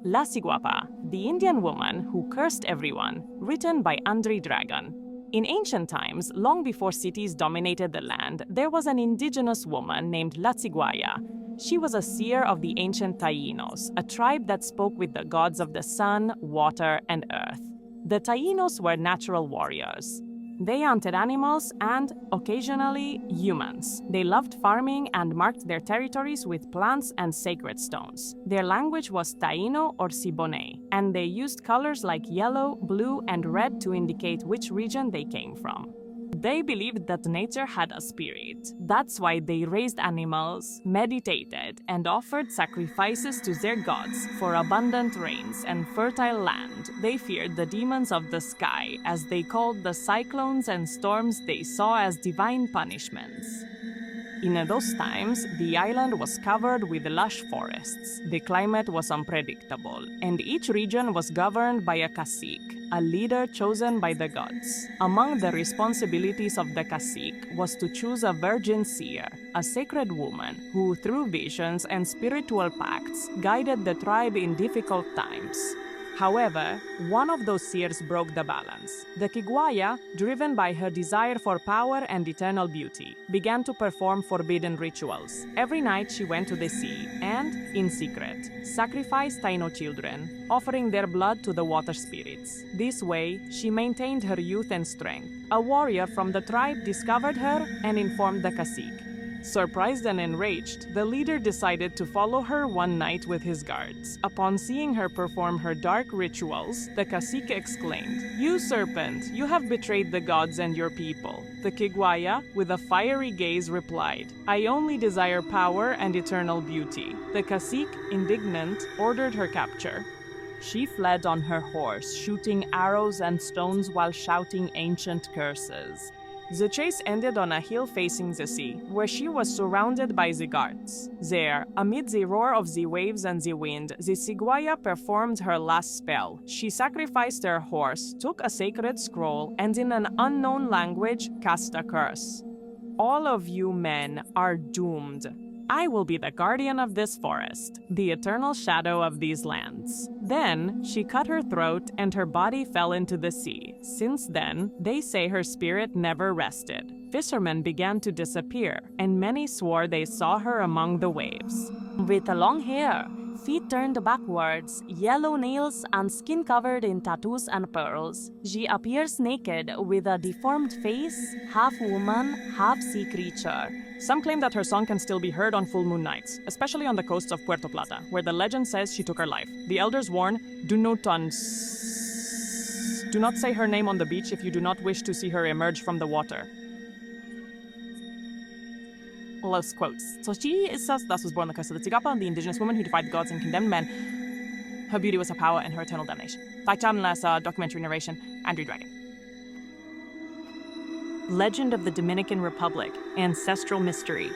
La Ciguapa, the Indian woman who cursed everyone, written by Andry Dragon. In ancient times, long before cities dominated the land, there was an indigenous woman named La Ciguaya. She was a seer of the ancient Taínos, a tribe that spoke with the gods of the sun, water, and earth. The Taínos were natural warriors. They hunted animals and, occasionally, humans. They loved farming and marked their territories with plants and sacred stones. Their language was Taíno or Siboney, and they used colors like yellow, blue, and red to indicate which region they came from. They believed that nature had a spirit. That's why they raised animals, meditated, and offered sacrifices to their gods for abundant rains and fertile land. They feared the demons of the sky, as they called the cyclones and storms they saw as divine punishments. In those times, the island was covered with lush forests. The climate was unpredictable, and each region was governed by a cacique, a leader chosen by the gods. Among the responsibilities of the cacique was to choose a virgin seer, a sacred woman who, through visions and spiritual pacts, guided the tribe in difficult times. However, one of those seers broke the balance. The Ciguaya, driven by her desire for power and eternal beauty, began to perform forbidden rituals. Every night she went to the sea and, in secret, sacrificed Taino children, offering their blood to the water spirits. This way, she maintained her youth and strength. A warrior from the tribe discovered her and informed the cacique. Surprised and enraged, the leader decided to follow her one night with his guards. Upon seeing her perform her dark rituals, the cacique exclaimed, "You serpent, you have betrayed the gods and your people." The Ciguaya, with a fiery gaze, replied, "I only desire power and eternal beauty." The cacique, indignant, ordered her capture. She fled on her horse, shooting arrows and stones while shouting ancient curses. The chase ended on a hill facing the sea, where she was surrounded by the guards. There, amid the roar of the waves and the wind, the Ciguaya performed her last spell. She sacrificed her horse, took a sacred scroll, and in an unknown language, cast a curse. "All of you men are doomed. I will be the guardian of this forest, the eternal shadow of these lands." Then, she cut her throat and her body fell into the sea. Since then, they say her spirit never rested. Fishermen began to disappear, and many swore they saw her among the waves. With long hair, feet turned backwards, yellow nails, and skin covered in tattoos and pearls, she appears naked with a deformed face, half woman, half sea creature. Some claim that her song can still be heard on full moon nights, especially on the coasts of Puerto Plata, where the legend says she took her life. The elders warn, do not say her name on the beach if you do not wish to see her emerge from the water. Last quotes. So she is thus was born on the coast of the Ciguapa, the indigenous woman who defied the gods and condemned men. Her beauty was her power and her eternal damnation. Documentary narration, Andry Dragon. Legend of the Dominican Republic, Ancestral Mystery.